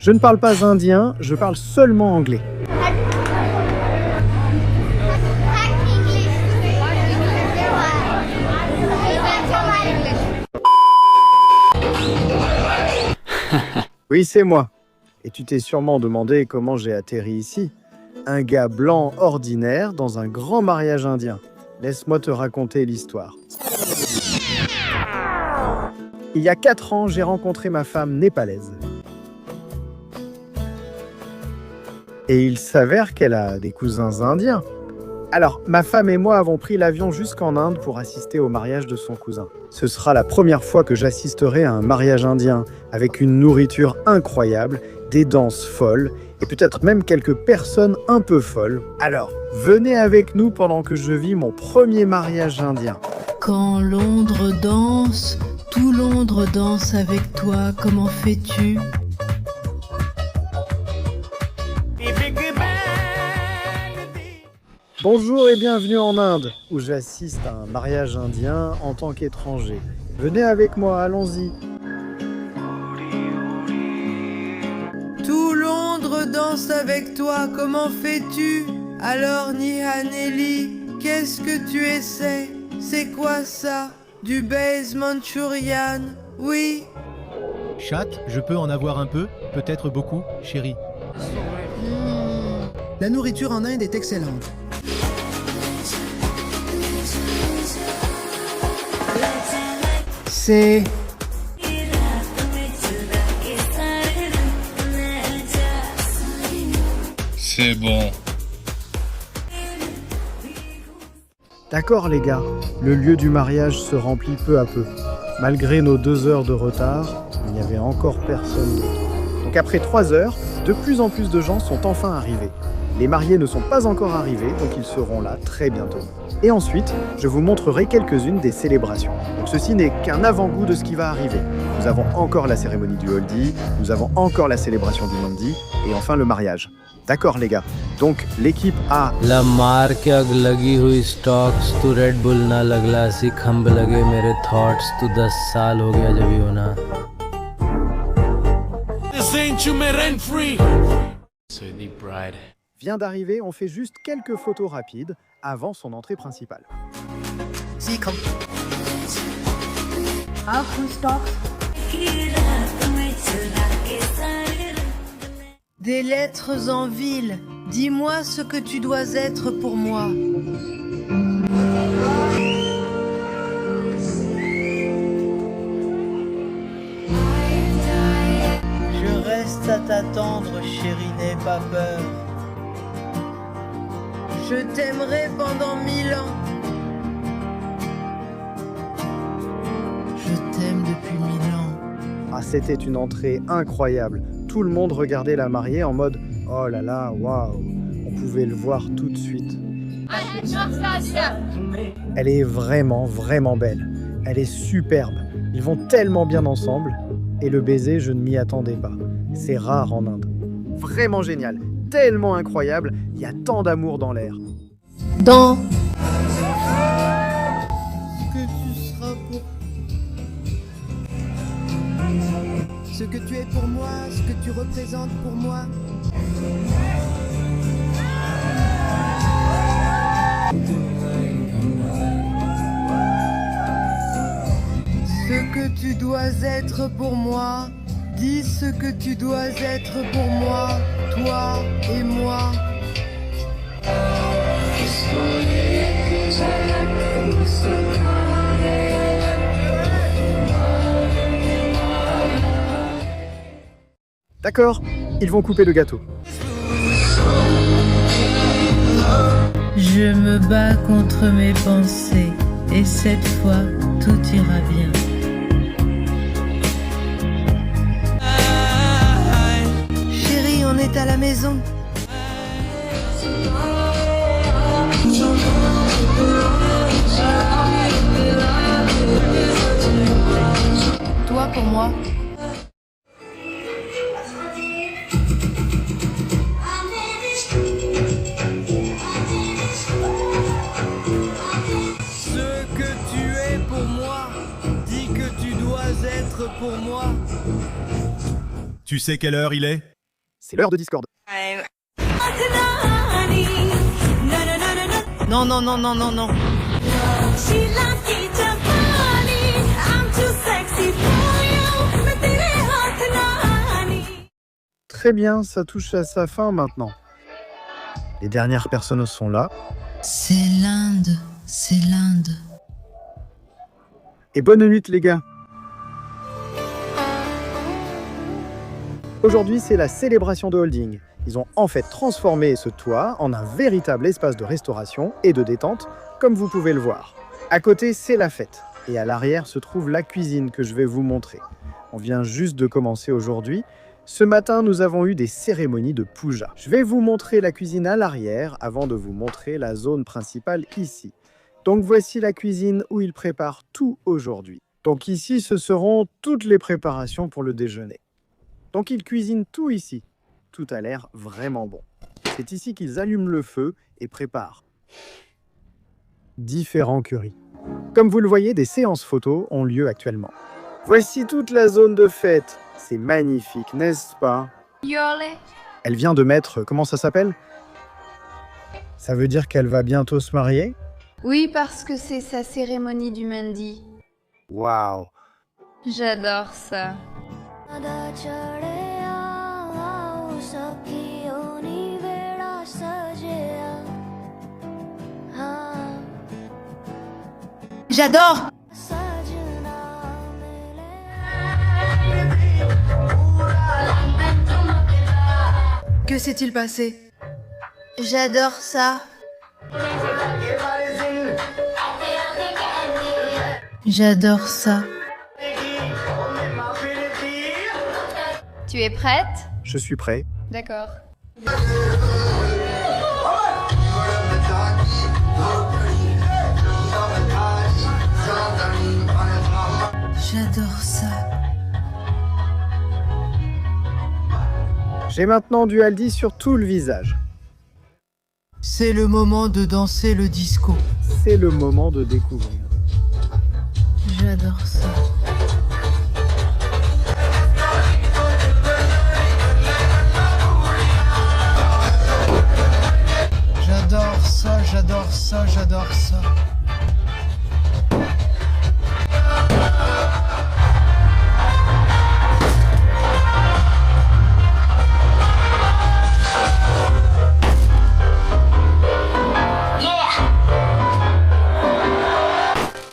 Je ne parle pas indien, je parle seulement anglais. Oui, c'est moi. Et tu t'es sûrement demandé comment j'ai atterri ici. Un gars blanc ordinaire dans un grand mariage indien. Laisse-moi te raconter l'histoire. Il y a 4 ans, j'ai rencontré ma femme népalaise. Et il s'avère qu'elle a des cousins indiens. Alors, ma femme et moi avons pris l'avion jusqu'en Inde pour assister au mariage de son cousin. Ce sera la première fois que j'assisterai à un mariage indien, avec une nourriture incroyable, des danses folles, et peut-être même quelques personnes un peu folles. Alors, venez avec nous pendant que je vis mon premier mariage indien. Quand Londres danse, tout Londres danse avec toi, comment fais-tu ? Bonjour et bienvenue en Inde, où j'assiste à un mariage indien en tant qu'étranger. Venez avec moi, allons-y. Tout Londres danse avec toi, comment fais-tu ? Alors Nihaneli, qu'est-ce que tu essaies ? C'est quoi ça ? Du base manchurian ? Oui. Chat, je peux en avoir un peu, peut-être beaucoup, chérie. La nourriture en Inde est excellente. C'est... C'est bon. D'accord les gars, le lieu du mariage se remplit peu à peu. Malgré nos 2 heures de retard, il n'y avait encore personne d'autre. Donc après 3 heures, de plus en plus de gens sont enfin arrivés. Les mariés ne sont pas encore arrivés, donc ils seront là très bientôt. Et ensuite, je vous montrerai quelques-unes des célébrations. Donc ceci n'est qu'un avant-goût de ce qui va arriver. Nous avons encore la cérémonie du Holdi, nous avons encore la célébration du Mandi, et enfin le mariage. D'accord les gars. Donc l'équipe A. La marque lagi hui stocks to Red Bull na lagla si khambh lage mere thoughts to 10 saal ho gaya jab hona. This ain't you rent free. So the bride. Vient d'arriver, on fait juste quelques photos rapides avant son entrée principale. Des lettres en ville, dis-moi ce que tu dois être pour moi. Je reste à t'attendre, chérie, n'aie pas peur. Je t'aimerai pendant 1000 ans. Je t'aime depuis 1000 ans. Ah, c'était une entrée incroyable. Tout le monde regardait la mariée en mode « Oh là là, waouh !» On pouvait le voir tout de suite. Elle est vraiment, vraiment belle. Elle est superbe. Ils vont tellement bien ensemble. Et le baiser, je ne m'y attendais pas. C'est rare en Inde. Vraiment génial. Tellement incroyable. Il y a tant d'amour dans l'air. Dans que tu seras pour... Ce que tu es pour moi, ce que tu représentes pour moi. Ce que tu dois être pour moi. Dis ce que tu dois être pour moi. Toi et moi. D'accord, ils vont couper le gâteau. Je me bats contre mes pensées. Et cette fois, tout ira bien. Chérie, on est à la maison. Toi pour moi. Ce que tu es pour moi, dis que tu dois être pour moi. Tu sais quelle heure il est? C'est l'heure de Discord. Non, non, non, non, non, non. Très bien, ça touche à sa fin maintenant. Les dernières personnes sont là. C'est l'Inde, c'est l'Inde. Et bonne nuit les gars. Aujourd'hui, c'est la célébration de Holding. Ils ont en fait transformé ce toit en un véritable espace de restauration et de détente, comme vous pouvez le voir. À côté, c'est la fête. Et à l'arrière se trouve la cuisine que je vais vous montrer. On vient juste de commencer aujourd'hui. Ce matin, nous avons eu des cérémonies de puja. Je vais vous montrer la cuisine à l'arrière avant de vous montrer la zone principale ici. Donc voici la cuisine où ils préparent tout aujourd'hui. Donc ici, ce seront toutes les préparations pour le déjeuner. Donc ils cuisinent tout ici. Tout a l'air vraiment bon. C'est ici qu'ils allument le feu et préparent différents currys. Comme vous le voyez, des séances photos ont lieu actuellement. Voici toute la zone de fête. C'est magnifique, n'est-ce pas? Elle vient de mettre, comment ça s'appelle? Ça veut dire qu'elle va bientôt se marier? Oui, parce que c'est sa cérémonie du Mendi. Waouh! J'adore ça. J'adore. Que s'est-il passé? J'adore ça. J'adore ça. Tu es prête? Je suis prêt. D'accord. J'adore ça. J'ai maintenant du haldi sur tout le visage. C'est le moment de danser le disco. C'est le moment de découvrir. J'adore ça. J'adore ça, j'adore ça, j'adore ça.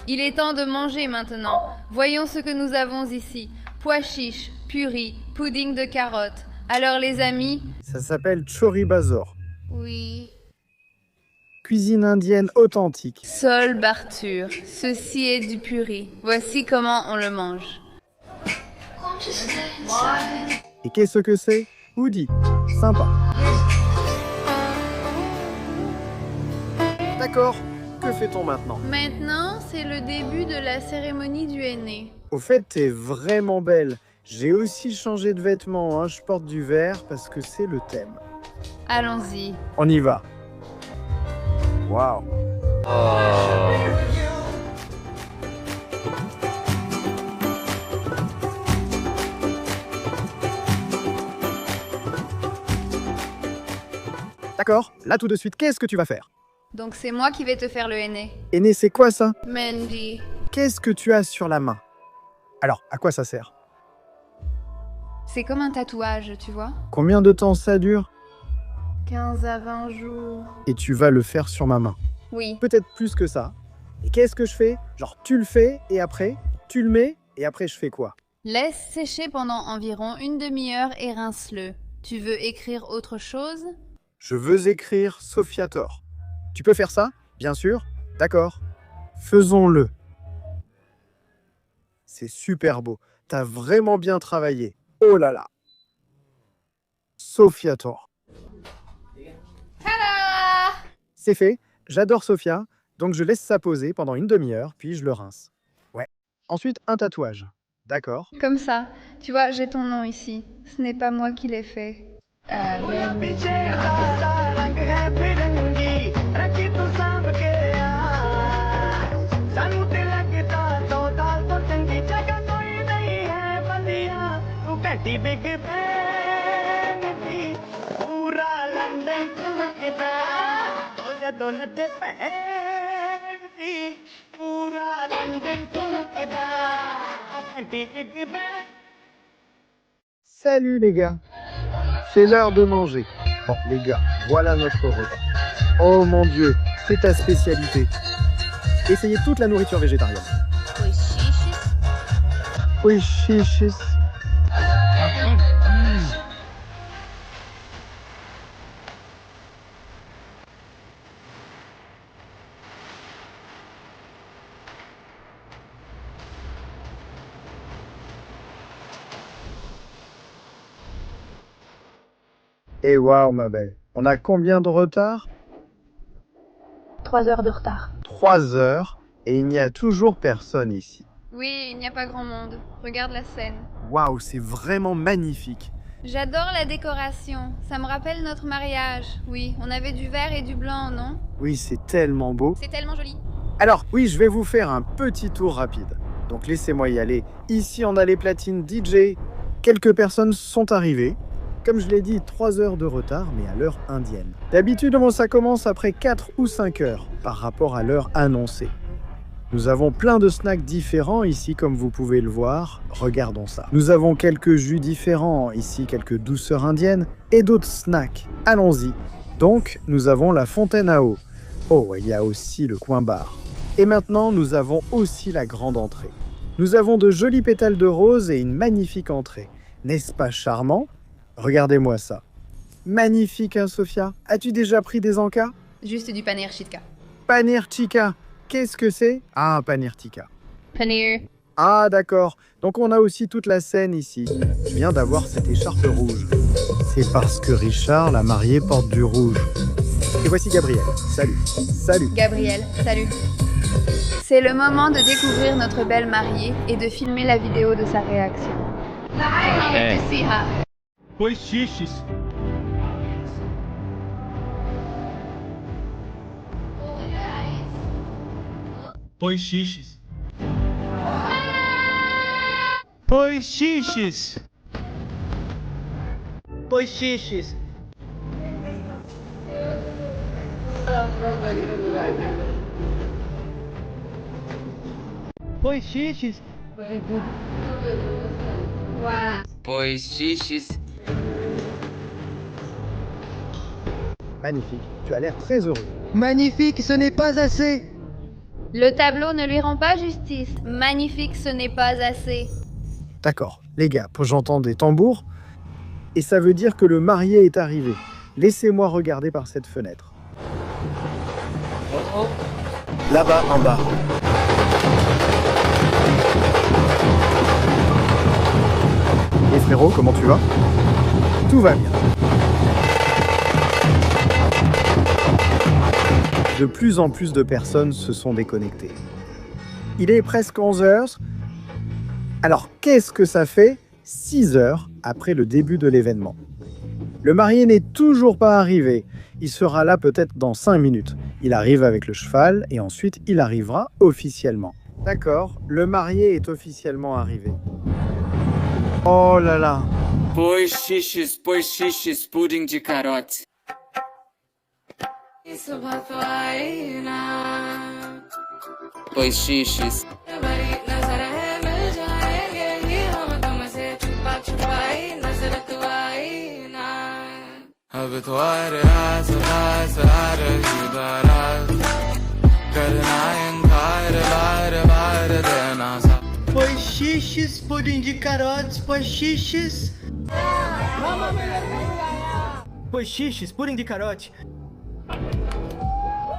Il est temps de manger maintenant. Voyons ce que nous avons ici. Pois chiches, purée, pudding de carottes. Alors les amis? Ça s'appelle chori bazor. Oui. Cuisine indienne authentique. Sol Bartur. Ceci est du purée. Voici comment on le mange. Et qu'est-ce que c'est? Hoodie. Sympa. D'accord. Que fait-on maintenant? Maintenant, c'est le début de la cérémonie du henné. Au fait, t'es vraiment belle. J'ai aussi changé de vêtements, hein. Je porte du vert parce que c'est le thème. Allons-y. On y va. Waouh. D'accord, là tout de suite, qu'est-ce que tu vas faire? Donc c'est moi qui vais te faire le henné. Aîné, c'est quoi ça? Mendi. Qu'est-ce que tu as sur la main? Alors, à quoi ça sert? C'est comme un tatouage, tu vois. Combien de temps ça dure? 15 à 20 jours. Et tu vas le faire sur ma main. Oui. Peut-être plus que ça. Et qu'est-ce que je fais? Genre, tu le fais et après, tu le mets et après, je fais quoi? Laisse sécher pendant environ une demi-heure et rince-le. Tu veux écrire autre chose? Je veux écrire Sophiator. Tu peux faire ça? Bien sûr. D'accord. Faisons-le. C'est super beau. T'as vraiment bien travaillé. Oh là là. Sophiator. Tada! C'est fait. J'adore Sophia. Donc je laisse ça poser pendant une demi-heure, puis je le rince. Ouais. Ensuite, un tatouage. D'accord. Comme ça. Tu vois, j'ai ton nom ici. Ce n'est pas moi qui l'ai fait. Salut les gars, c'est l'heure de manger. Bon les gars, voilà notre repas. Oh mon Dieu, c'est ta spécialité. Essayez toute la nourriture végétarienne. Oui, chichis. Et waouh ma belle, on a combien de retard? 3 heures de retard. 3 heures et il n'y a toujours personne ici. Oui, il n'y a pas grand monde. Regarde la scène. Waouh, c'est vraiment magnifique. J'adore la décoration. Ça me rappelle notre mariage. Oui, on avait du vert et du blanc, non? Oui, c'est tellement beau. C'est tellement joli. Alors, oui, je vais vous faire un petit tour rapide. Donc laissez-moi y aller. Ici, on a les platines DJ. Quelques personnes sont arrivées. Comme je l'ai dit, 3 heures de retard, mais à l'heure indienne. D'habitude, ça commence après 4 ou 5 heures, par rapport à l'heure annoncée. Nous avons plein de snacks différents ici, comme vous pouvez le voir. Regardons ça. Nous avons quelques jus différents, ici quelques douceurs indiennes, et d'autres snacks. Allons-y. Donc, nous avons la fontaine à eau. Oh, il y a aussi le coin bar. Et maintenant, nous avons aussi la grande entrée. Nous avons de jolis pétales de rose et une magnifique entrée. N'est-ce pas charmant ? Regardez-moi ça. Magnifique, hein, Sophia? As-tu déjà pris des encas? Juste du paneer chitka. Paneer tikka. Qu'est-ce que c'est? Ah, paneer tikka. Paneer. Ah, d'accord. Donc on a aussi toute la scène ici. Je viens d'avoir cette écharpe rouge. C'est parce que Richard, la mariée, porte du rouge. Et voici Gabriel. Salut. Salut. Gabriel, salut. C'est le moment de découvrir notre belle mariée et de filmer la vidéo de sa réaction. Pois xixes. Pois xixes. Pois xixes. Pois xixes. Pois xixes. Pois xixes. Magnifique. Tu as l'air très heureux. Magnifique, ce n'est pas assez. Le tableau ne lui rend pas justice. Magnifique, ce n'est pas assez. D'accord. Les gars, j'entends des tambours. Et ça veut dire que le marié est arrivé. Laissez-moi regarder par cette fenêtre. Là-bas, en bas. Et frérot, comment tu vas? Tout va bien. De plus en plus de personnes se sont déconnectées. Il est presque 11 heures. Alors, qu'est-ce que ça fait 6 heures après le début de l'événement? Le marié n'est toujours pas arrivé. Il sera là peut-être dans 5 minutes. Il arrive avec le cheval et ensuite il arrivera officiellement. D'accord, le marié est officiellement arrivé. Oh là là. Pois xixes, pudding de carote. Pois xixes. Pois xixes, pudim de carotes, pois xixes. Pois xixes, pudim de carote.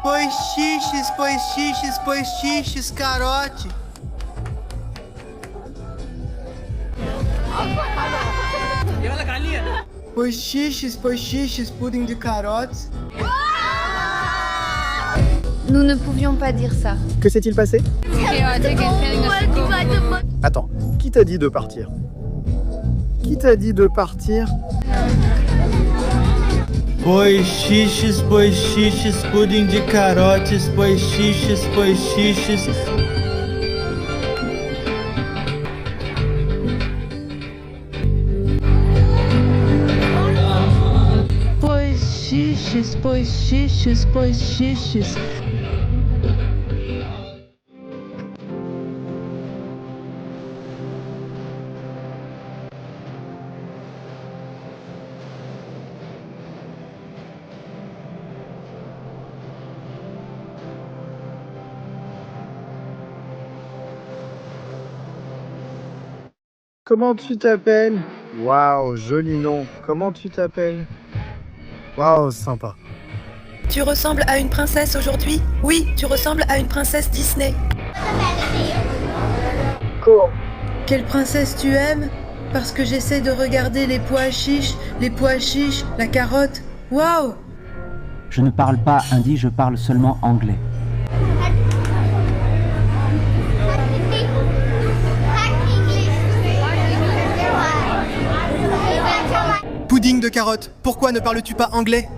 Pois xixes, pois xixes, pois xixes, carote. Pois xixes, pudim de carotes. Nous ne pouvions pas dire ça. Que s'est-il passé? Attends, qui t'a dit de partir? Qui t'a dit de partir? Pois xixes, pudim de carotes, pois xixes. xixes, pois xixes, pois xixes. Comment tu t'appelles? Waouh, joli nom. Comment tu t'appelles? Waouh, sympa. Tu ressembles à une princesse aujourd'hui? Oui, tu ressembles à une princesse Disney. Cool. Quelle princesse tu aimes? Parce que j'essaie de regarder les pois chiches, la carotte. Waouh! Je ne parle pas hindi, je parle seulement anglais. Pudding de carotte, pourquoi ne parles-tu pas anglais?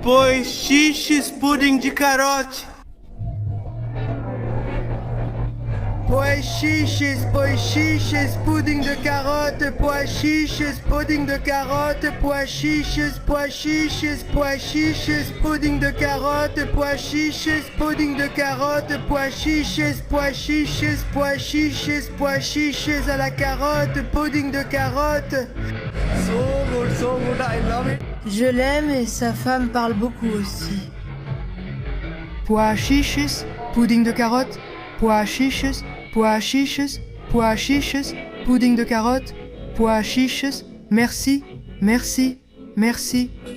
Pois xixes, pudim de carote. Pois chiches, pudding de carotte, pois chiches, pudding de carotte, pois chiches, pudding de carotte, pois chiches, pudding de carotte, pois chiches à la carotte, pudding de carotte. So good, I love it. Je l'aime et sa femme parle beaucoup aussi. Pois chiches, pudding de carotte, pois chiches, pudding de carotte, pois chiches, merci.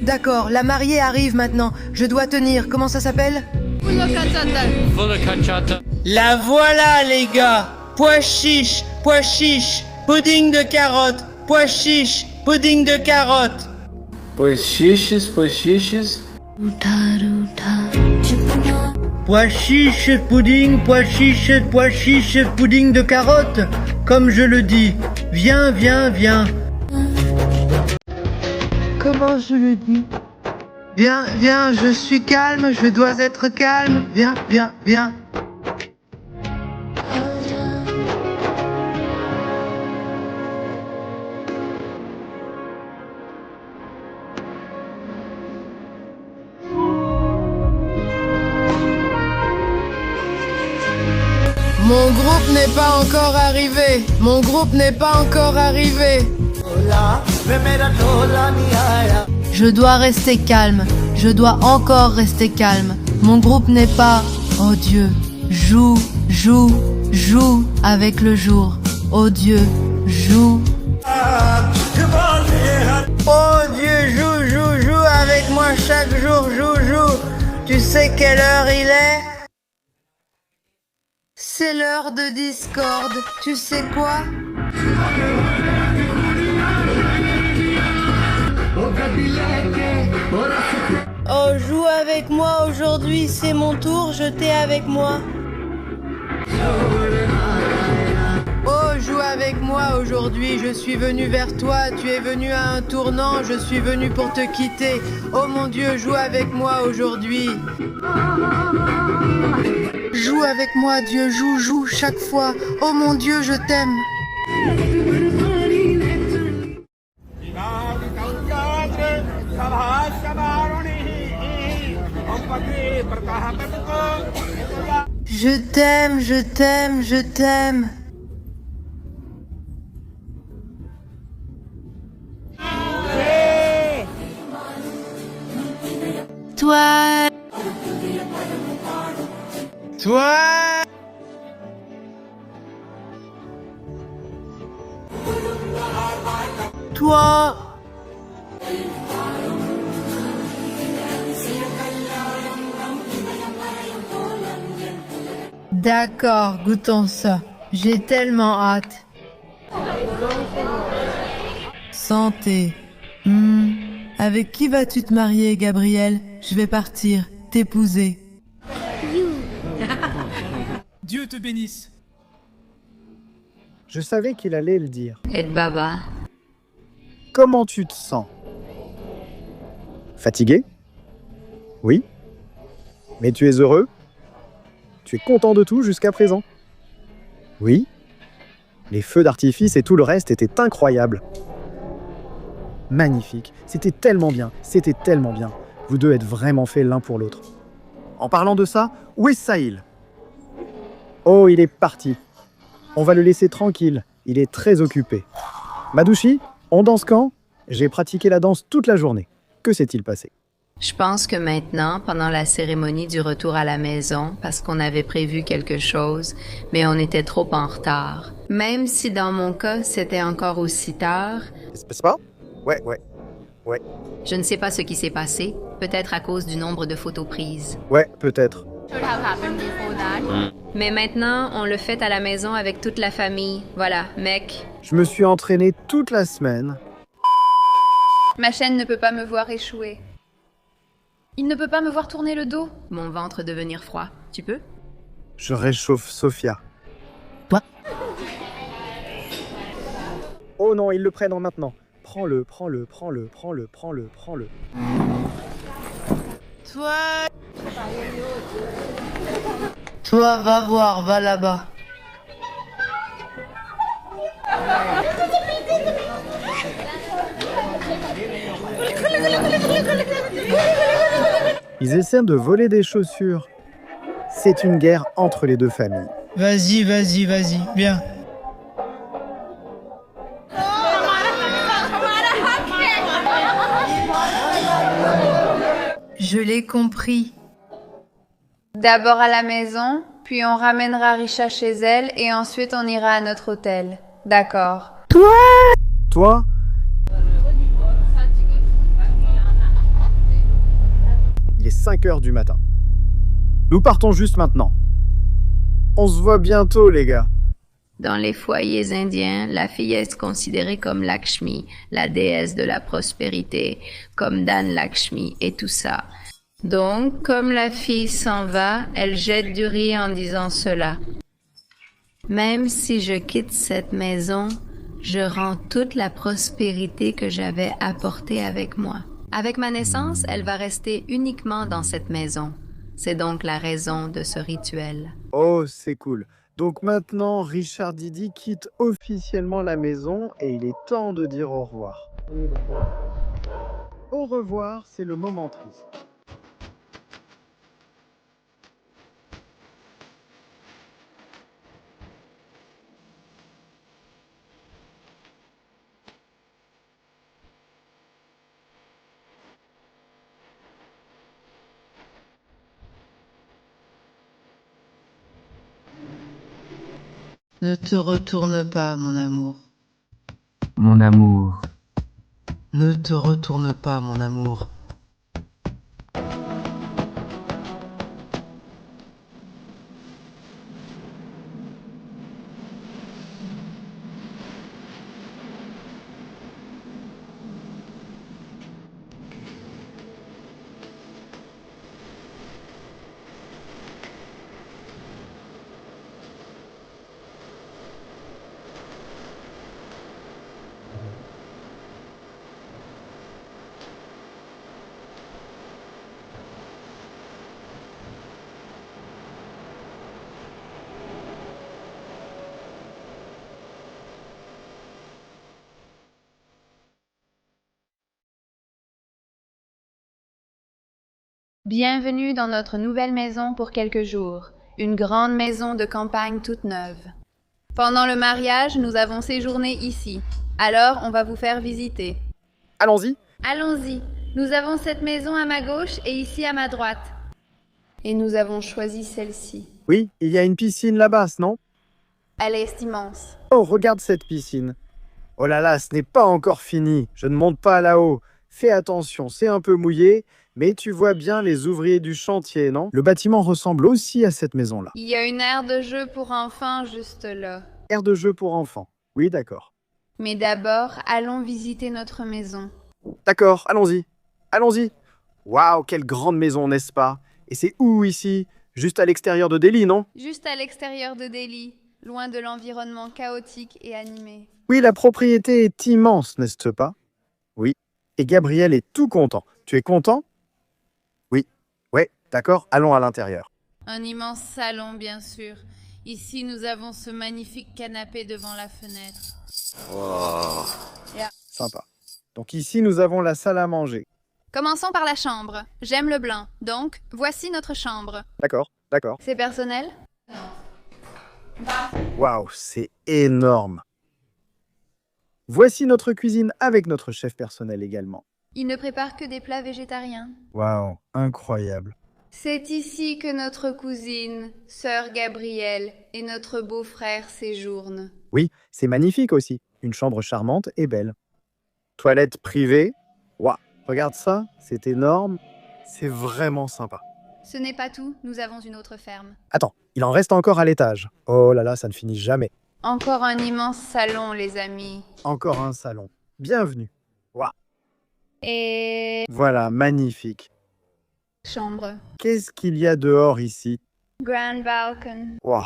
D'accord, la mariée arrive maintenant. Je dois tenir. Comment ça s'appelle? La voilà les gars. Pois chiche, pudding de carotte, pois chiche, pudding de carotte. Pois xixes, Pois chiches, pudding de carotte. Comme je le dis, viens. Comment je le dis? Viens, je suis calme, je dois être calme. Viens. Mon groupe n'est pas encore arrivé. Je dois rester calme. Je dois encore rester calme. Mon groupe n'est pas... Oh Dieu, joue avec le jour. Oh Dieu, joue. Oh Dieu, joue avec moi chaque jour, joue. Tu sais quelle heure il est? C'est l'heure de Discord. Tu sais quoi? Oh, joue avec moi aujourd'hui, c'est mon tour, je t'ai avec moi. Oh, joue avec moi aujourd'hui, je suis venu vers toi, tu es venu à un tournant, je suis venu pour te quitter. Oh mon Dieu, joue avec moi aujourd'hui. Joue avec moi, Dieu, joue chaque fois. Oh mon Dieu, je t'aime. Je t'aime. Toi. D'accord, goûtons ça. J'ai tellement hâte. Santé. Avec qui vas-tu te marier, Gabriel? Je vais partir, t'épouser. Dieu te bénisse. Je savais qu'il allait le dire. Et baba. Comment tu te sens? Fatigué? Oui. Mais tu es heureux? Tu es content de tout jusqu'à présent? Oui. Les feux d'artifice et tout le reste étaient incroyables. magnifique. C'était tellement bien, c'était tellement bien. Vous deux êtes vraiment faits l'un pour l'autre. En parlant de ça, où est Sahil? Oh, il est parti. On va le laisser tranquille, il est très occupé. Madouchi, on danse quand? J'ai pratiqué la danse toute la journée. Que s'est-il passé? Je pense que maintenant, pendant la cérémonie du retour à la maison, parce qu'on avait prévu quelque chose, mais on était trop en retard. Même si dans mon cas, c'était encore aussi tard. C'est pas? Ouais. Je ne sais pas ce qui s'est passé, peut-être à cause du nombre de photos prises. Ouais, peut-être. Mais maintenant, on le fait à la maison avec toute la famille. Voilà, mec. Je me suis entraîné toute la semaine. Ma chaîne ne peut pas me voir échouer. Il ne peut pas me voir tourner le dos. Mon ventre devenir froid. Tu peux? Je réchauffe Sophia. Toi? Oh non, ils le prennent maintenant. Prends-le. Toi, va voir, va là-bas. Ils essaient de voler des chaussures. C'est une guerre entre les deux familles. Vas-y, viens. Je l'ai compris. D'abord à la maison, puis on ramènera Richa chez elle et ensuite on ira à notre hôtel. D'accord. Toi? Il est 5 heures du matin. Nous partons juste maintenant. On se voit bientôt, les gars. Dans les foyers indiens, la fille est considérée comme Lakshmi, la déesse de la prospérité, comme Dan Lakshmi et tout ça. Donc, comme la fille s'en va, elle jette du riz en disant cela. Même si je quitte cette maison, je rends toute la prospérité que j'avais apportée avec moi. Avec ma naissance, elle va rester uniquement dans cette maison. C'est donc la raison de ce rituel. Oh, c'est cool. Donc maintenant, Richard Didi quitte officiellement la maison et il est temps de dire au revoir. Au revoir, c'est le moment triste. Ne te retourne pas, mon amour. Mon amour. Ne te retourne pas, mon amour. Bienvenue dans notre nouvelle maison pour quelques jours. Une grande maison de campagne toute neuve. Pendant le mariage, nous avons séjourné ici. Alors, on va vous faire visiter. Allons-y. Allons-y. Nous avons cette maison à ma gauche et ici à ma droite. Et nous avons choisi celle-ci. Oui, il y a une piscine là-bas, non? Elle est immense. Oh, regarde cette piscine. Oh là là, ce n'est pas encore fini. Je ne monte pas là-haut. Fais attention, c'est un peu mouillé, mais tu vois bien les ouvriers du chantier, non? Le bâtiment ressemble aussi à cette maison-là. Il y a une aire de jeu pour enfants juste là. Aire de jeu pour enfants. Oui, d'accord. Mais d'abord, allons visiter notre maison. D'accord, allons-y. Allons-y. Waouh, quelle grande maison, n'est-ce pas? Et c'est où ici? Juste à l'extérieur de Delhi, non? Juste à l'extérieur de Delhi, loin de l'environnement chaotique et animé. Oui, la propriété est immense, n'est-ce pas? Oui. Et Gabriel est tout content. Tu es content? Oui. Ouais, d'accord, allons à l'intérieur. Un immense salon, bien sûr. Ici, nous avons ce magnifique canapé devant la fenêtre. Wow. Yeah. Sympa. Donc ici, nous avons la salle à manger. Commençons par la chambre. J'aime le blanc, donc voici notre chambre. D'accord, d'accord. C'est personnel? Waouh, c'est énorme. Voici notre cuisine avec notre chef personnel également. Il ne prépare que des plats végétariens. Waouh, incroyable. C'est ici que notre cousine, sœur Gabrielle, et notre beau-frère séjournent. Oui, c'est magnifique aussi. Une chambre charmante et belle. Toilette privée. Waouh, regarde ça, c'est énorme. C'est vraiment sympa. Ce n'est pas tout, nous avons une autre ferme. Attends, il en reste encore à l'étage. Oh là là, ça ne finit jamais. Encore un immense salon, les amis. Encore un salon. Bienvenue. Waouh. Et... Voilà, magnifique. chambre. Qu'est-ce qu'il y a dehors ici? Grand balcon. Waouh.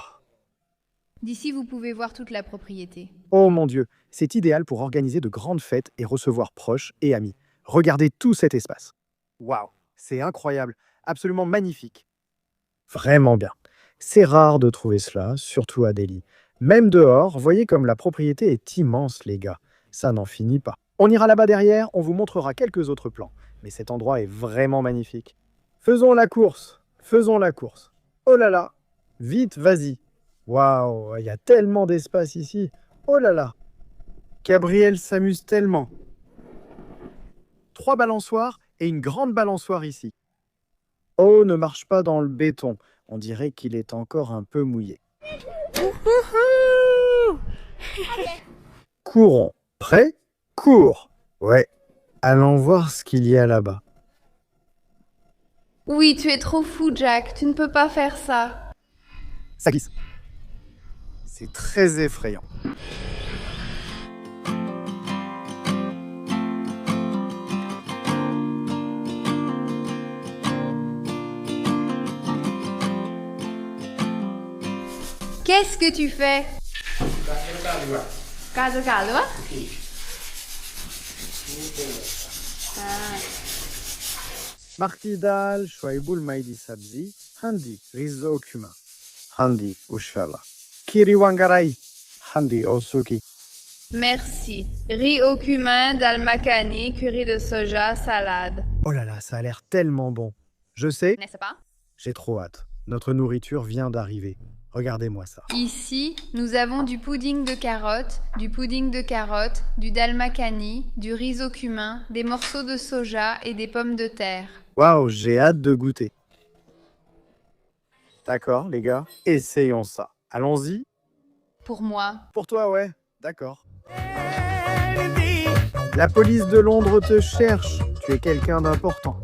D'ici, vous pouvez voir toute la propriété. Oh mon Dieu, c'est idéal pour organiser de grandes fêtes et recevoir proches et amis. Regardez tout cet espace. Waouh, c'est incroyable, absolument magnifique. Vraiment bien. C'est rare de trouver cela, surtout à Delhi. Même dehors, voyez comme la propriété est immense, les gars. Ça n'en finit pas. On ira là-bas derrière, on vous montrera quelques autres plans. Mais cet endroit est vraiment magnifique. Faisons la course, faisons la course. Oh là là, vite, vas-y. Waouh, il y a tellement d'espace ici. Oh là là. Gabriel s'amuse tellement. 3 balançoires et une grande balançoire ici. Oh, ne marche pas dans le béton. On dirait qu'il est encore un peu mouillé. Courons. Prêt? Cours. Ouais. Allons voir ce qu'il y a là-bas. Oui, tu es trop fou, Jack. Tu ne peux pas faire ça. Ça glisse. C'est très effrayant. Qu'est-ce que tu fais? Calua? Marti dal, shoaibul maidi sabzi, handi, riso cumin, handi, ushala, kiri wangarai, handi, osuki. Merci. Riz au cumin, dal makhani, curry de soja, salade. Oh là là, ça a l'air tellement bon. Je sais, N'est-ce pas? j'ai trop hâte. Notre nourriture vient d'arriver. Regardez-moi ça. Ici, nous avons du pudding de carottes, du dal makhani, du riz au cumin, des morceaux de soja et des pommes de terre. Waouh, j'ai hâte de goûter. D'accord, les gars, essayons ça. Allons-y. Pour moi. Pour toi, ouais. D'accord. La police de Londres te cherche. Tu es quelqu'un d'important.